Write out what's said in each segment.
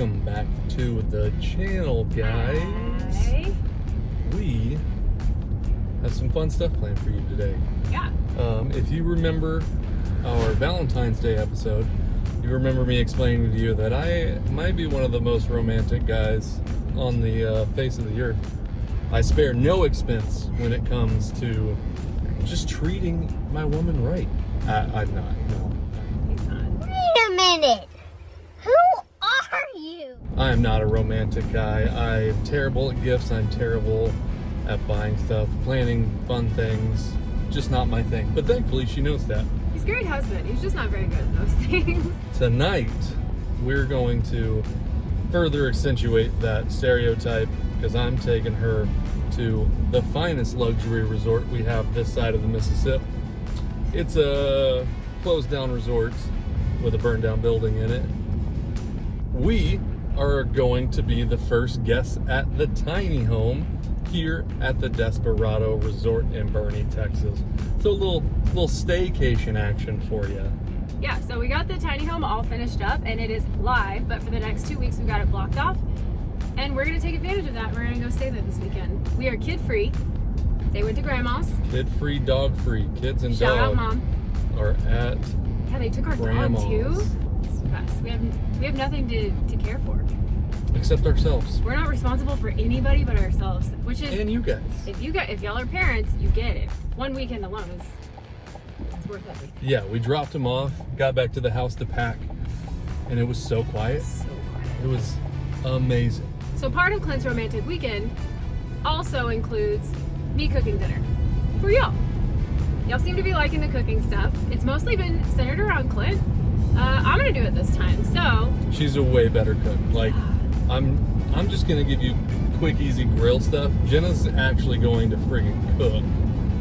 Welcome back to the channel, guys. Hi. We have some fun stuff planned for you today. Yeah. If you remember our Valentine's Day episode, you remember me explaining to you that I might be one of the most romantic guys on the face of the earth. I spare no expense when it comes to just treating my woman right. I'm not, no. He's not. Wait a minute. Who are you? I am not a romantic guy. I'm terrible at gifts. I'm terrible at buying stuff, planning fun things. Just not my thing. But thankfully, she knows that. He's a great husband. He's just not very good at those things. Tonight, we're going to further accentuate that stereotype because I'm taking her to the finest luxury resort we have this side of the Mississippi. It's a closed down resort with a burned down building in it. We are going to be the first guests at the tiny home here at the Desperado Resort in Boerne, Texas. So a little staycation action for you. Yeah, so we got the tiny home all finished up and it is live, but for the next 2 weeks we got it blocked off. And we're going to take advantage of that. We're going to go stay there this weekend. We are kid-free. They went to grandma's. Kid-free, dog-free. Kids and Shout out, dog Mom. are at Yeah, they took our grandma's. dog too. It's the best. We have nothing to care for. Except ourselves. We're not responsible for anybody but ourselves, which is And you guys. if y'all are parents, you get it. 1 weekend alone is worth everything. Yeah, we dropped him off, got back to the house to pack, and it was so quiet. So quiet. It was amazing. So part of Clint's romantic weekend also includes me cooking dinner for y'all. Y'all seem to be liking the cooking stuff. It's mostly been centered around Clint. I'm gonna do it this time. So She's a way better cook. Like, I'm just gonna give you quick, easy grill stuff. Jenna's actually going to friggin' cook.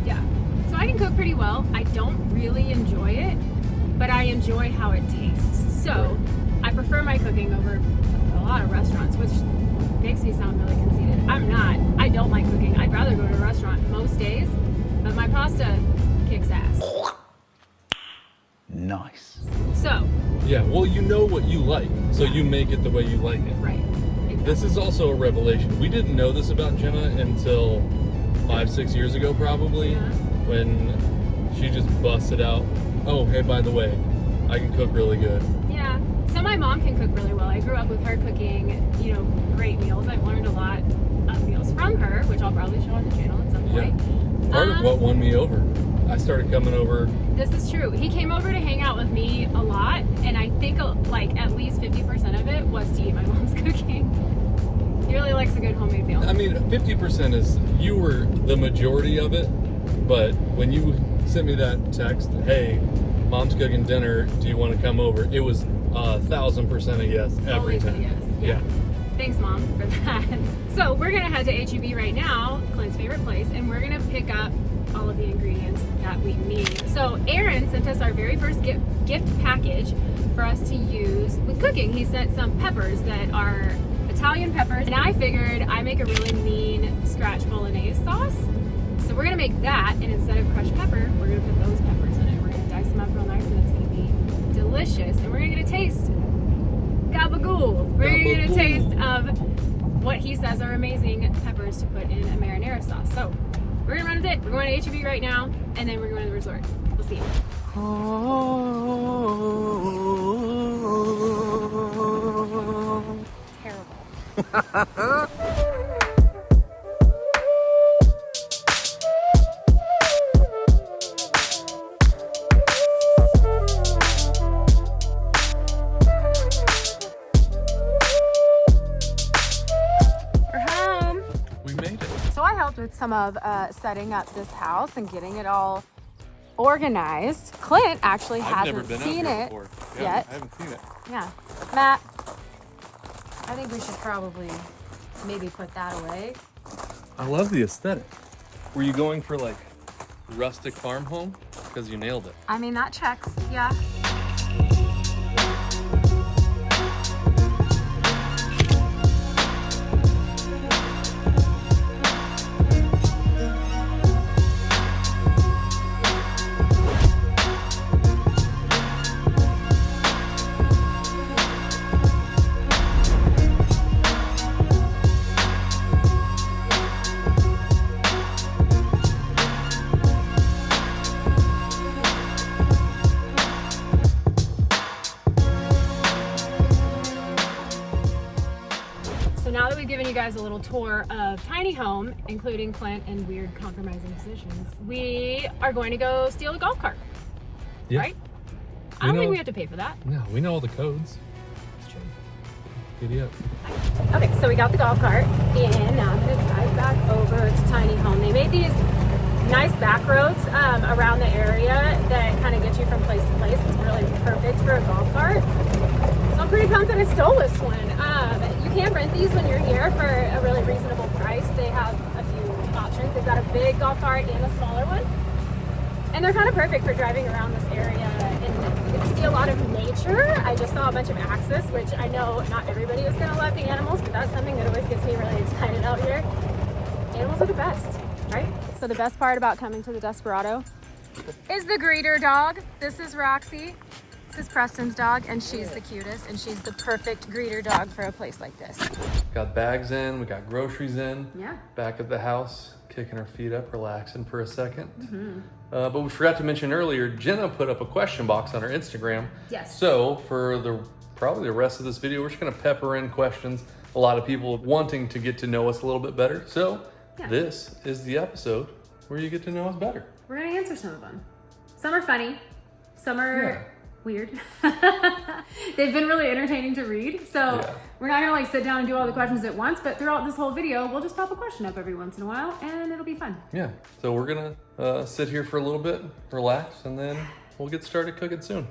yeah, so I can cook pretty well. I don't really enjoy it, but I enjoy how it tastes. So I prefer my cooking over a lot of restaurants, which makes me sound really conceited. I'm not. I don't like cooking. I'd rather go to a restaurant most days, but my pasta kicks ass. Nice. So, Yeah, well, you know what you like, so you make it the way you like it. right. Exactly. This is also a revelation. We didn't know this about Jenna until 5-6 years ago, probably, Yeah. when she just busted out, oh, hey, by the way, I can cook really good. Yeah. So my mom can cook really well. I grew up with her cooking, great meals. I've learned a lot of meals from her, which I'll probably show on the channel at some point. Part of what won me over. I started coming over. This is true. He came over to hang out with me a lot, and I think like at least 50% of it was to eat my mom's cooking. He really likes a good homemade meal. I mean, 50% is, you were the majority of it, but when you sent me that text, hey, mom's cooking dinner, do you want to come over? It was 1,000% a yes every Always a time. yes. Yeah. Thanks, Mom, for that. So we're gonna head to HEB right now, Clint's favorite place, and we're gonna pick up all of the ingredients that we need. So Aaron sent us our very first gift package for us to use with cooking. He sent some peppers that are Italian peppers, and I figured I make a really mean scratch bolognese sauce. So we're gonna make that, and instead of crushed pepper, we're gonna put those peppers in it. We're gonna dice them up real nice, and it's gonna be delicious. And we're gonna get a taste. Gabagool. We're gonna get a taste of what he says are amazing peppers to put in a marinara sauce. So we're gonna run with it. We're going to HEB right now, and then we're going to the resort. We'll see you. Terrible. With some of setting up this house and getting it all organized. Clint actually hasn't seen it yet. I haven't seen it. Yeah. Matt, I think we should probably maybe put that away. I love the aesthetic. Were you going for like rustic farm home? Because you nailed it. I mean, that checks, yeah. guys a little tour of tiny home, including Clint in weird compromising positions. We are going to go steal a golf cart, right? I don't think we have to pay for that. No, we know all the codes. It's true. Giddy up. Okay, so we got the golf cart, and now I'm gonna drive back over to tiny home. They made these nice back roads around the area that kind of get you from place to place. It's really perfect for a golf cart. So I'm pretty pumped that I stole this one. You can rent these when you're here for a really reasonable price. They have a few options. They've got a big golf cart and a smaller one. And they're kind of perfect for driving around this area and you get to see a lot of nature. I just saw a bunch of axis, which I know not everybody is going to love the animals, but that's something that always gets me really excited out here. Animals are the best, right? So the best part about coming to the Desperado is the greeter dog. This is Roxy. This is Preston's dog, and she's the cutest, and she's the perfect greeter dog for a place like this. Got bags in, we got groceries in. Yeah. Back at the house, kicking our feet up, relaxing for a second. But we forgot to mention earlier, Jenna put up a question box on her Instagram. Yes. So for probably the rest of this video, we're just gonna pepper in questions. A lot of people wanting to get to know us a little bit better. So this is the episode where you get to know us better. We're gonna answer some of them. Some are funny, some are weird. They've been really entertaining to read. So we're not gonna like sit down and do all the questions at once, but throughout this whole video, we'll just pop a question up every once in a while and it'll be fun. Yeah, so we're gonna sit here for a little bit, relax, and then we'll get started cooking soon.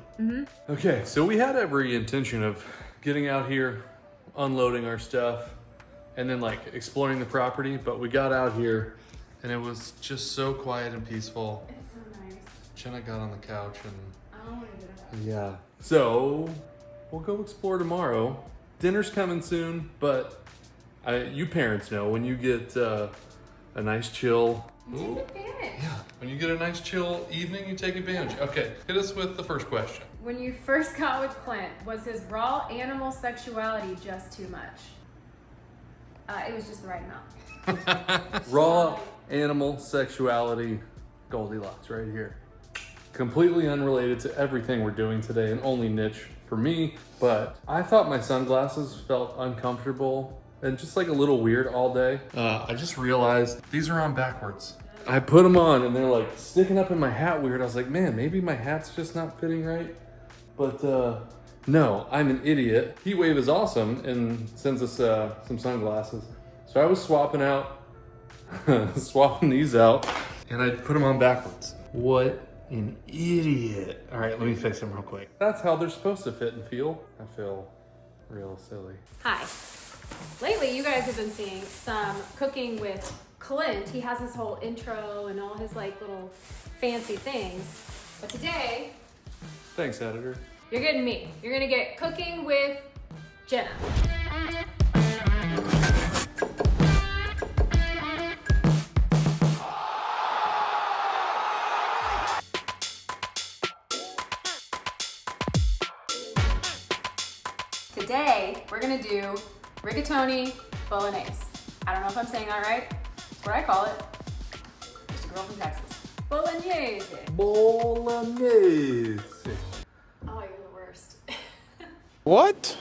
Okay, so we had every intention of getting out here, unloading our stuff, and then like exploring the property, but we got out here and it was just so quiet and peaceful. It's so nice. Jenna got on the couch and I don't want to get up. yeah. So we'll go explore tomorrow. Dinner's coming soon, but you parents know when you get a nice chill. Take advantage. Yeah, when you get a nice chill evening, you take advantage. Okay, hit us with the first question. When you first got with Clint, was his raw animal sexuality just too much? It was just the right amount. Raw animal sexuality, Goldilocks right here. Completely unrelated to everything we're doing today and only niche for me, but I thought my sunglasses felt uncomfortable and just like a little weird all day. I just realized these are on backwards. I put them on and they're like sticking up in my hat weird. I was like, man, maybe my hat's just not fitting right. But no, I'm an idiot. Heat Wave is awesome and sends us some sunglasses. So I was swapping these out and I put them on backwards. What an idiot. All right, let me fix them real quick. That's how they're supposed to fit and feel. I feel real silly. Hi. Lately, you guys have been seeing some cooking with Clint. He has his whole intro and all his like little fancy things. But today, Thanks, editor. you're getting me. You're gonna get cooking with Jenna. Today, we're gonna do rigatoni bolognese. I don't know if I'm saying that right. That's what I call it. Just a girl from Texas. Bolognese. Bolognese. Oh, you're the worst. What?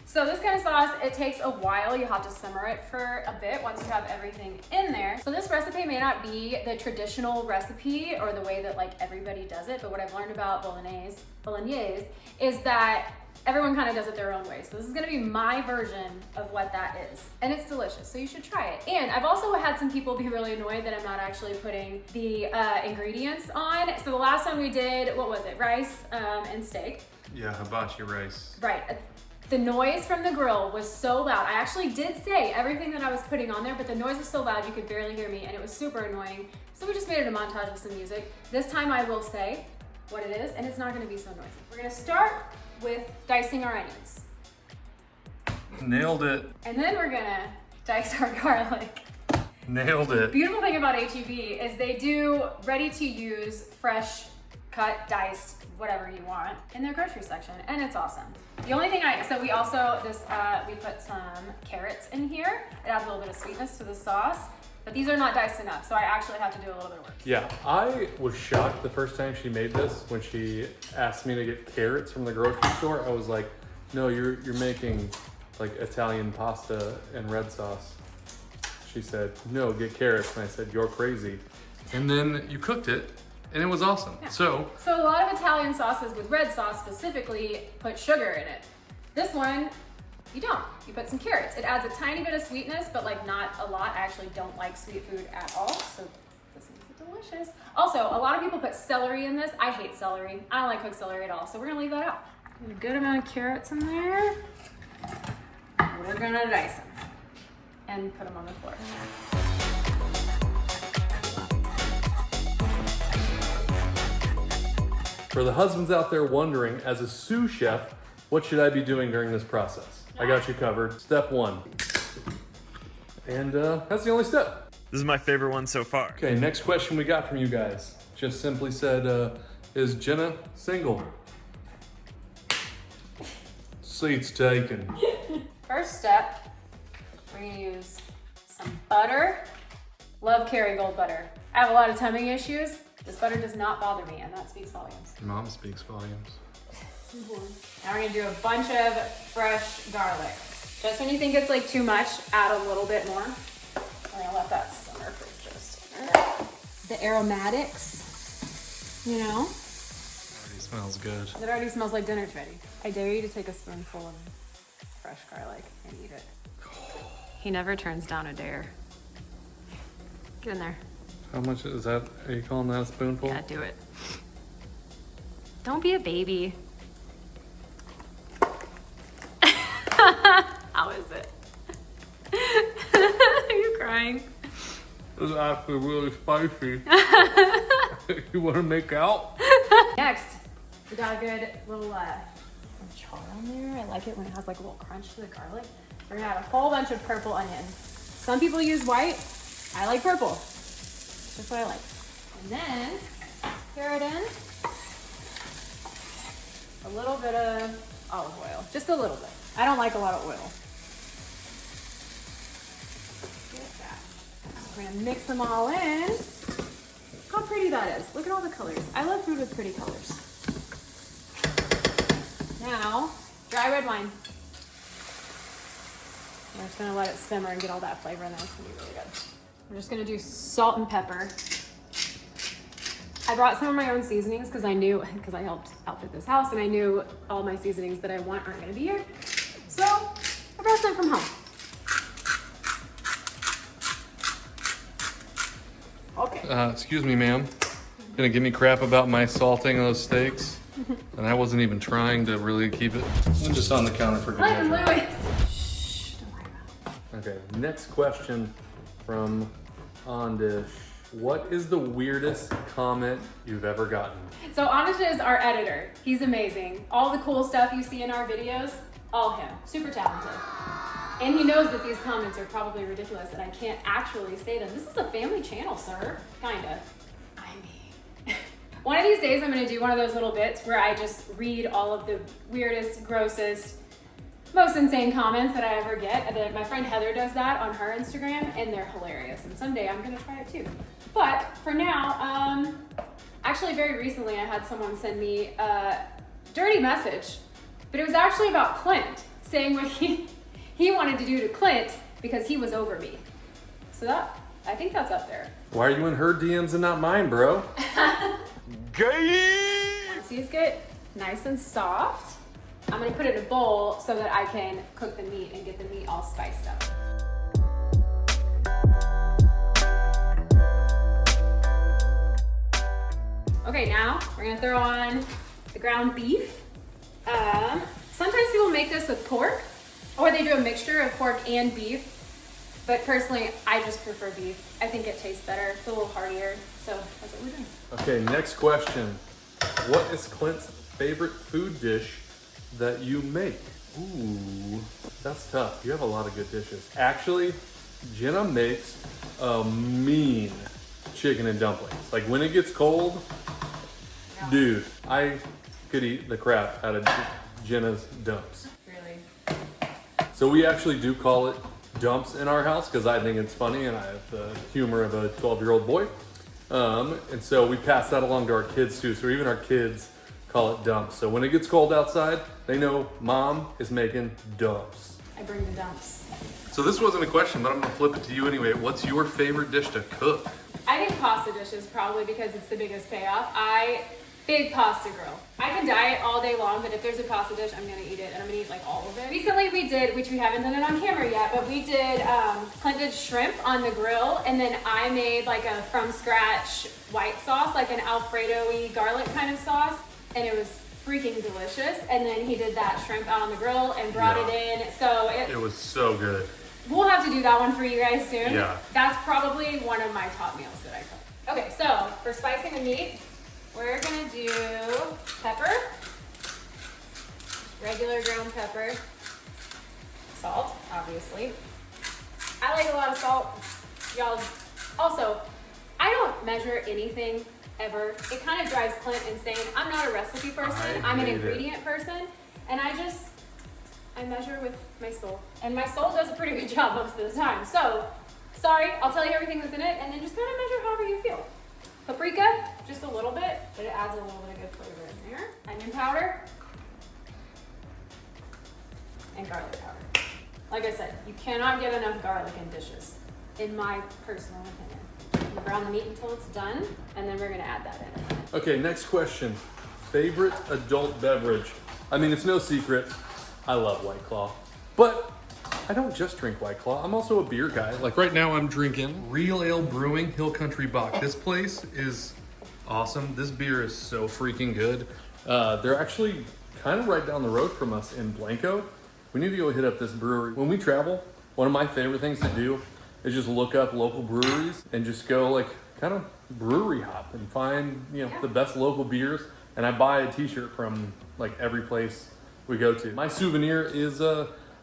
So this kind of sauce, it takes a while. You have to simmer it for a bit once you have everything in there. So this recipe may not be the traditional recipe or the way that like everybody does it, but what I've learned about bolognese is that everyone kind of does it their own way. So this is gonna be my version of what that is. And it's delicious, so you should try it. And I've also had some people be really annoyed that I'm not actually putting the ingredients on. So the last one we did, what was it? Rice and steak. Yeah, hibachi rice. Right. The noise from the grill was so loud. I actually did say everything that I was putting on there, but the noise was so loud you could barely hear me and it was super annoying. So we just made it a montage with some music. This time I will say what it is and it's not gonna be so noisy. We're gonna start with dicing our onions. Nailed it. And then we're gonna dice our garlic. Nailed it. Beautiful thing about HEB is they do ready to use, fresh cut, diced, whatever you want in their grocery section, and it's awesome. The only thing we put some carrots in here. It adds a little bit of sweetness to the sauce, but these are not diced enough, so I actually have to do a little bit of work. Yeah, I was shocked the first time she made this when she asked me to get carrots from the grocery store. I was like, no, you're making like Italian pasta and red sauce. She said, no, get carrots. And I said, you're crazy. And then you cooked it and it was awesome. Yeah. So a lot of Italian sauces with red sauce specifically put sugar in it. This one, you don't. You put some carrots. It adds a tiny bit of sweetness, but like not a lot. I actually don't like sweet food at all, so this makes it delicious. Also, a lot of people put celery in this. I hate celery. I don't like cooked celery at all, so we're gonna leave that out. Put a good amount of carrots in there. We're gonna dice them and put them on the floor. for the husbands out there wondering, as a sous chef, what should I be doing during this process? I got you covered. Step one. And that's the only step. This is my favorite one so far. Okay, next question we got from you guys. Just simply said, is Jenna single? Seats taken. First step, we're gonna use some butter. Love Kerrygold butter. I have a lot of tummy issues. This butter does not bother me, and that speaks volumes. Mom speaks volumes. Now we're gonna do a bunch of fresh garlic. Just when you think it's like too much, add a little bit more. We're gonna let that simmer for just a minute. The aromatics, you know? Already smells good. It already smells like dinner's ready. I dare you to take a spoonful of fresh garlic and eat it. He never turns down a dare. Get in there. How much is that? Are you calling that a spoonful? Yeah, do it. Don't be a baby. How is it? Are you crying? It's actually really spicy. You want to make out? Next, we got a good little char on there. I like it when it has like a little crunch to the garlic. We're gonna add a whole bunch of purple onion. Some people use white. I like purple. That's what I like. And then pour it in. A little bit of olive oil, just a little bit. I don't like a lot of oil. Get that. We're gonna mix them all in. Look how pretty that is. Look at all the colors. I love food with pretty colors. Now, dry red wine. We're just gonna let it simmer and get all that flavor in there. It's gonna be really good. We're just gonna do salt and pepper. I brought some of my own seasonings because I helped outfit this house and I knew all my seasonings that I want aren't gonna be here. So, I brought some from home. Okay. Excuse me, ma'am. Gonna give me crap about my salting of those steaks? And I wasn't even trying to really keep it. I'm just on the counter for good Hi, measure. Louis. Shh, don't worry about it. Okay, next question from Ondish. What is the weirdest comment you've ever gotten? So Anish is our editor. He's amazing. All the cool stuff you see in our videos, all him. Super talented. And he knows that these comments are probably ridiculous and I can't actually say them. This is a family channel, sir. Kinda. I mean. One of these days I'm gonna do one of those little bits where I just read all of the weirdest, grossest, most insane comments that I ever get. And my friend Heather does that on her Instagram and they're hilarious. And someday I'm gonna try it too. But for now, actually very recently I had someone send me a dirty message, but it was actually about Clint, saying what he wanted to do to Clint because he was over me. So I think that's up there. Why are you in her DMs and not mine, bro? Gay! Once these get nice and soft, I'm gonna put it in a bowl so that I can cook the meat and get the meat all spiced up. Okay, now we're gonna throw on the ground beef. Sometimes people make this with pork, or they do a mixture of pork and beef. But personally, I just prefer beef. I think it tastes better. It's a little heartier, so that's what we're doing. Okay, next question. What is Clint's favorite food dish that you make? Ooh, that's tough. You have a lot of good dishes. Actually, Jenna makes a mean chicken and dumplings. Like when it gets cold, dude, I could eat the crap out of Jenna's dumps. Really? So we actually do call it dumps in our house because I think it's funny and I have the humor of a 12-year-old boy. And so we pass that along to our kids too. So even our kids call it dumps. So when it gets cold outside, they know mom is making dumps. I bring the dumps. So this wasn't a question, but I'm gonna flip it to you anyway. What's your favorite dish to cook? I think pasta dishes probably because it's the biggest payoff. Big pasta girl. I can diet all day long, but if there's a pasta dish, I'm gonna eat it, and I'm gonna eat like all of it. Recently we did, which we haven't done it on camera yet, but we did Clint did shrimp on the grill, and then I made like a from scratch white sauce, like an Alfredo-y garlic kind of sauce, and it was freaking delicious. And then he did that shrimp out on the grill and brought it in. So it was so good. We'll have to do that one for you guys soon. Yeah. That's probably one of my top meals that I cook. Okay, so for spicing the meat, we're gonna do pepper, regular ground pepper, salt, obviously. I like a lot of salt. Y'all, also, I don't measure anything ever. It kind of drives Clint insane. I'm not a recipe person. I'm an ingredient person, and I measure with my soul. And my soul does a pretty good job most of the time. So, sorry, I'll tell you everything that's in it, and then just kind of measure however you feel. Paprika, just a little bit, but it adds a little bit of good flavor in there. Onion powder. And garlic powder. Like I said, you cannot get enough garlic in dishes, in my personal opinion. You brown the meat until it's done, and then we're gonna add that in. Okay, next question. Favorite adult beverage? I mean, it's no secret, I love White Claw. But I don't just drink White Claw, I'm also a beer guy. Like right now I'm drinking Real Ale Brewing Hill Country Bock. This place is awesome. This beer is so freaking good. They're actually kind of right down the road from us in Blanco. We need to go hit up this brewery. When we travel, one of my favorite things to do is just look up local breweries and just go like kind of brewery hop and find, you know, the best local beers. And I buy a t-shirt from like every place we go to. My souvenir is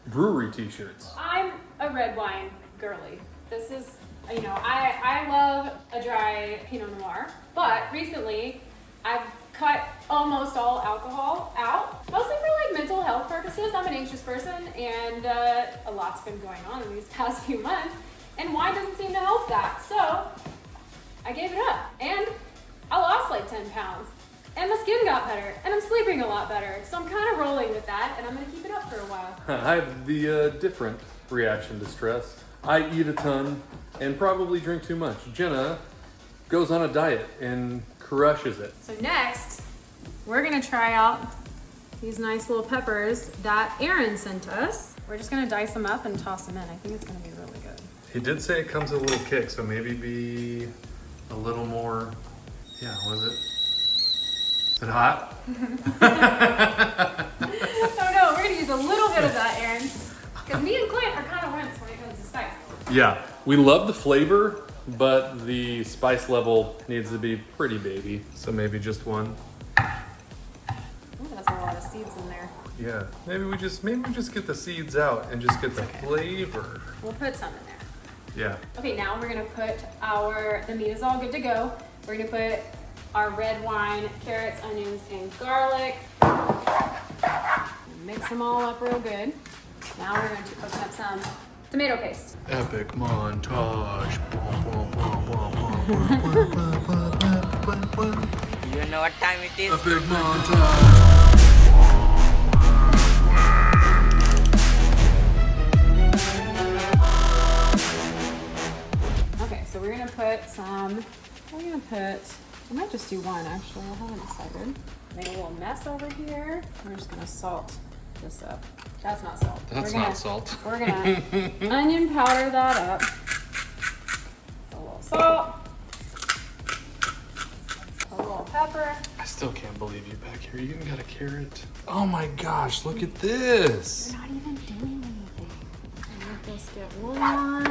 brewery t-shirts. I'm a red wine girly. This is, you know, I love a dry Pinot Noir, but recently I've cut almost all alcohol out, mostly for like mental health purposes. I'm an anxious person, and a lot's been going on in these past few months, and wine doesn't seem to help that. So I gave it up, and I lost like 10 pounds. And my skin got better, and I'm sleeping a lot better. So I'm kind of rolling with that, and I'm gonna keep it up for a while. I have the different reaction to stress. I eat a ton and probably drink too much. Jenna goes on a diet and crushes it. So next, we're gonna try out these nice little peppers that Aaron sent us. We're just gonna dice them up and toss them in. I think it's gonna be really good. He did say it comes with a little kick, so maybe be a little more, yeah, what is it? Is it hot? Oh no, we're gonna use a little bit of that, Aaron. Because me and Clint are kind of wimps when it comes to spice. Yeah, we love the flavor, but the spice level needs to be pretty baby. So maybe just one. Ooh, that's a lot of seeds in there. Yeah, maybe we just get the seeds out and just get the flavor. We'll put some in there. Yeah. Okay, now we're gonna put the meat is all good to go. We're gonna put our red wine, carrots, onions, and garlic. Mix them all up real good. Now we're going to open up some tomato paste. Epic montage. You know what time it is? Epic montage. Okay, so we're going to put some, I might just do one actually, I haven't decided. Made a little mess over here. We're just gonna salt this up. That's not salt. That's not salt. We're gonna onion powder that up. A little salt. A little pepper. I still can't believe you back here. You even got a carrot. Oh my gosh, look at this. We're not even doing anything. Let this get warm.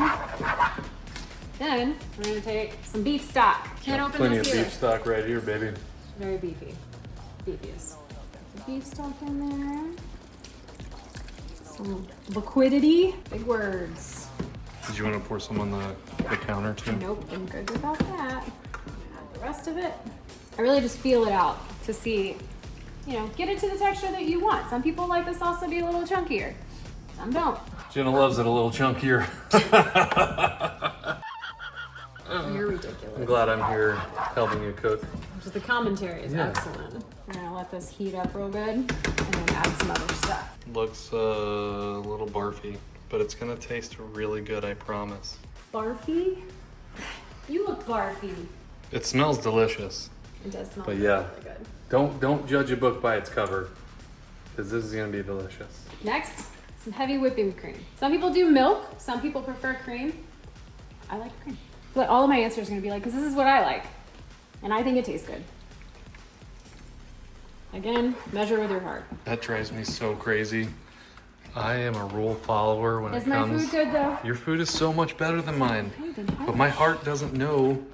Then we're gonna take some beef stock. Can't open Plenty of this either. beef stock right here, baby. It's very beefy. Beefiest. The beef stock in there. Some liquidity. Big words. Did you want to pour some on the counter too? Nope, I'm good without that. Add the rest of it. I really just feel it out to see, you know, get it to the texture that you want. Some people like the sauce to be a little chunkier. Some don't. Jenna loves it a little chunkier. You're ridiculous. I'm glad I'm here helping you cook. The commentary is excellent. We're gonna let this heat up real good and then add some other stuff. looks a little barfy, but it's gonna taste really good, I promise. Barfy? You look barfy. It smells delicious. It does smell But really yeah. good. Don't judge a book by its cover, because this is gonna be delicious. Next, some heavy whipping cream. Some people do milk, some people prefer cream. I like cream. But all of my answers are gonna be like, because this is what I like. And I think it tastes good. Again, measure with your heart. That drives me so crazy. I am a rule follower when Is it my comes. food good though? Your food is so much better than mine, Okay, then but my heart doesn't know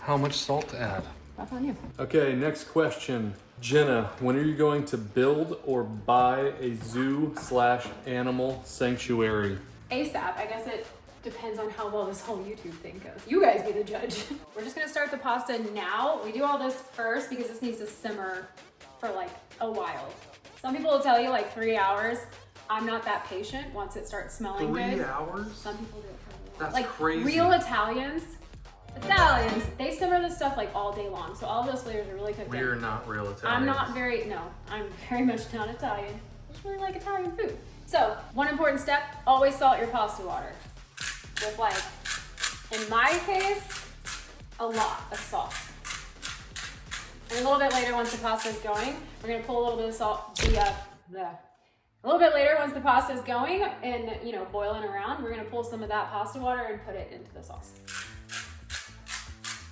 how much salt to add. that's on you. Okay, next question. Jenna, when are you going to build or buy a zoo/animal sanctuary? ASAP, I guess it depends on how well this whole YouTube thing goes. You guys be the judge. We're just gonna start the pasta now. We do all this first because this needs to simmer for like a while. Some people will tell you like 3 hours. I'm not that patient once it starts smelling good. 3 hours? Some people do it for a while. That's like crazy. Real Italians, they simmer this stuff like all day long. So all those flavors are really cooked in. We're not real Italians. I'm very much not Italian. I just really like Italian food. So, one important step, always salt your pasta water. With like, in my case, a lot of salt. And a little bit later, once the pasta is going, we're gonna pull a little bit of salt, a little bit later, once the pasta is going and, boiling around, we're gonna pull some of that pasta water and put it into the sauce.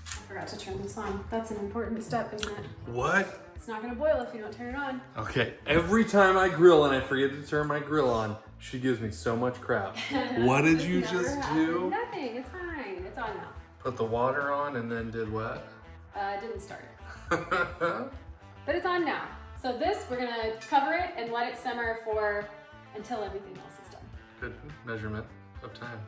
I forgot to turn this on. That's an important step, isn't it? What? It's not gonna boil if you don't turn it on. Okay, every time I grill and I forget to turn my grill on, she gives me so much crap. What did you Never just happened. do? Nothing, it's fine. It's on now. Put the water on and then did what? Didn't start it. But it's on now. So this, we're gonna cover it and let it simmer until everything else is done. Good measurement of time.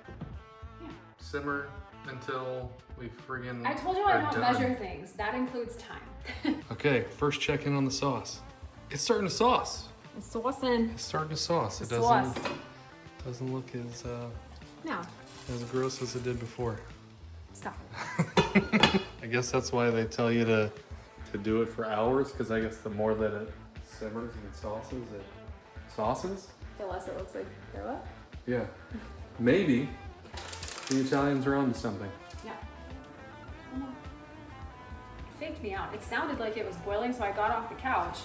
Yeah. Simmer until we friggin' I told you are I don't done. measure things. That includes time. Okay, first check in on the sauce. It's starting to sauce. It's saucing. It's starting to sauce. It Sauce. doesn't look No, as gross as it did before. stop. I guess that's why they tell you to do it for hours, because I guess the more that it simmers and sauces, The less it looks like throw up. Yeah. Maybe the Italians are onto something. Yeah. It faked me out. It sounded like it was boiling, so I got off the couch.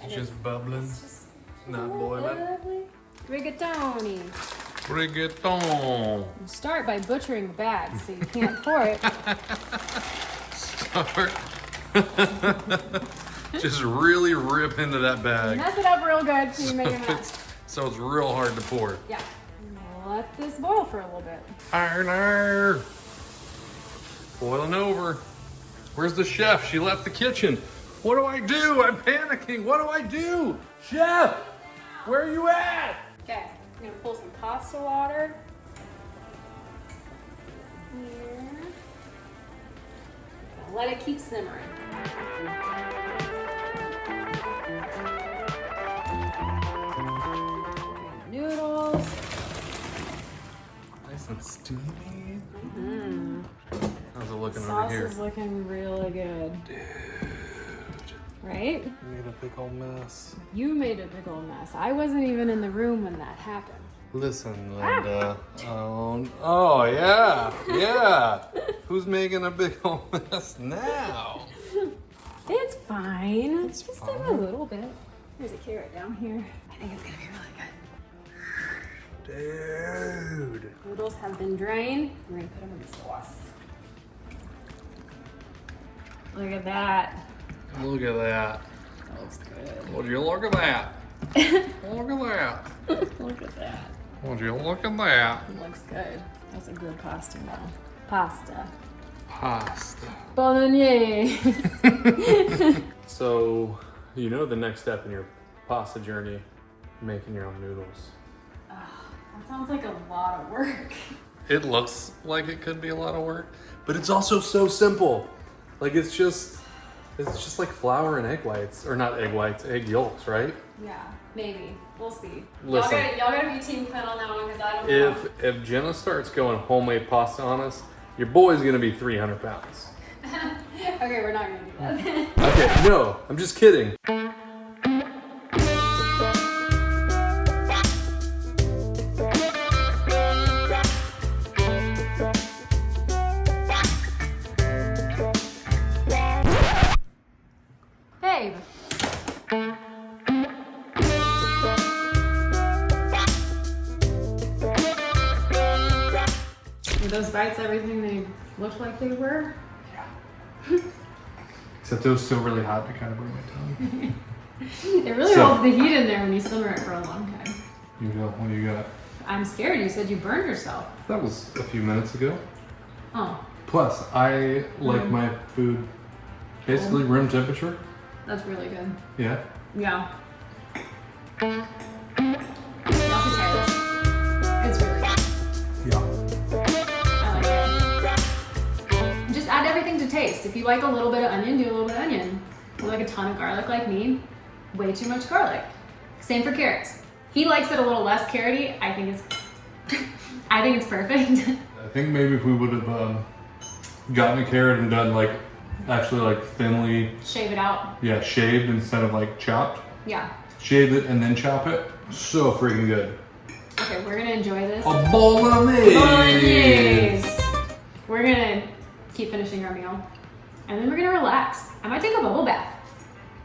And Just bubbling, it's just not boiling. Rigatoni. Rigatoni. You start by butchering the bag so you can't pour it. Start. Just really rip into that bag. Mess it up real good so you make a mess. So it's real hard to pour. Yeah. Let this boil for a little bit. Iron. Boiling over. Where's the chef? She left the kitchen. What do I do? I'm panicking. What do I do? Chef, where are you at? Okay, I'm gonna pull some pasta water. Here. Gonna let it keep simmering. Noodles. Nice and steamy. Mm. How's it looking Sauce over here? is looking really good. Dude. Right? You made a big old mess. You made a big old mess. I wasn't even in the room when that happened. Listen, Linda. Oh, yeah. Yeah. Who's making a big old mess now? It's fine. It's just fine. a little bit. There's a carrot down here. I think it's gonna be really good. Dude. Noodles have been drained. We're gonna put them in the sauce. Look at that. Look at that. That looks good. Would you look at that? Look at that. Look at that. Would you look at that? It looks good. That's a good pasta now. Pasta. Pasta. Bolognese. So, you know the next step in your pasta journey, making your own noodles. That sounds like a lot of work. It looks like it could be a lot of work, but it's also so simple. Like it's just like flour and egg whites, or not egg whites, egg yolks, right? Yeah, maybe. We'll see. Listen. Y'all gotta be Team Clint on that one because I don't know. If Jenna starts going homemade pasta on us, your boy's gonna be 300 pounds. Okay, we're not gonna do that. Okay, no, I'm just kidding. Were those bites everything they looked like they were? Except it was still really hot to kind of burn my tongue. It really So- holds the heat in there when you simmer it for a long time. You know, what do you got? I'm scared. You said you burned yourself. That was a few minutes ago. Oh, Plus, I like my food basically room temperature. that's really good. Yeah. Yeah. Y'all should try this. It's really good. Yeah. I like it. Just add everything to taste. If you like a little bit of onion, do a little bit of onion. If you like a ton of garlic like me, way too much garlic. Same for carrots. He likes it a little less carroty. I think it's perfect. I think maybe if we would have gotten a carrot and done like actually like thinly, Shave it out. yeah, shaved instead of like chopped. Yeah. Shave it and then chop it. So freaking good. Okay, we're gonna enjoy this. A bolognese. Bolognese. We're gonna keep finishing our meal, and then we're gonna relax. I might take a bubble bath.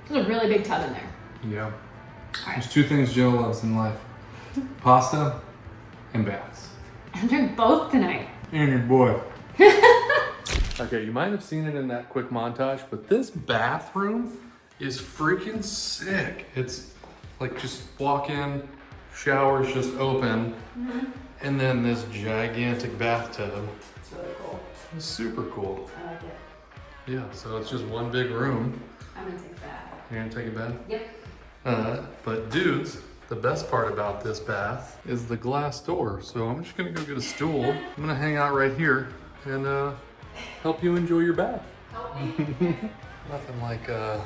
There's a really big tub in there. Yeah. All right. There's two things Jill loves in life: pasta and baths. I'm doing both tonight. And your boy. Okay, you might have seen it in that quick montage, but this bathroom is freaking sick. It's like just walk in, shower's just open, and then this gigantic bathtub. It's really cool. It's super cool. I like it. Yeah, so it's just one big room. I'm gonna take that. You're gonna take a bath? Yep. But dudes, the best part about this bath is the glass door. So I'm just gonna go get a stool. I'm gonna hang out right here and help you enjoy your bath. Help me. Nothing like a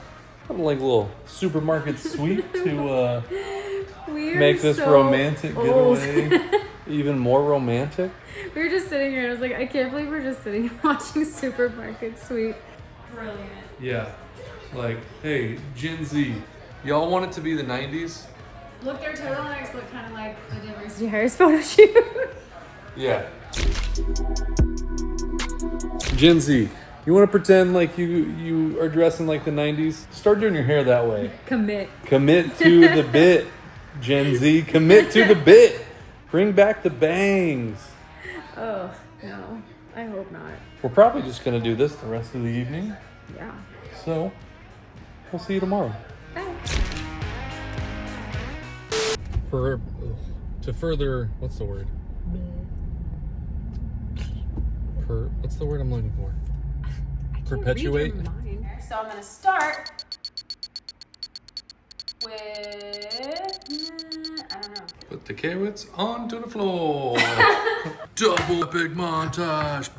little supermarket suite to make this romantic getaway even more romantic. We were just sitting here and I was like, I can't believe we're just sitting here watching Supermarket Sweep. Brilliant. Yeah, like, hey, Gen Z, y'all want it to be the 90s? Look, their turtlenecks look kind of like the Diversity Hires photo shoot. Yeah. Gen Z, you want to pretend like you are dressing like the 90s? Start doing your hair that way. Commit. Commit to the bit, Gen Z. Commit to the bit. Bring back the bangs. Oh, no. I hope not. We're probably just going to do this the rest of the evening. Yeah. So, we'll see you tomorrow. Bye. To further, what's the word? What's the word I'm looking for? Perpetuate? So I'm gonna start with I don't know. Put the carrots onto the floor. Double epic montage.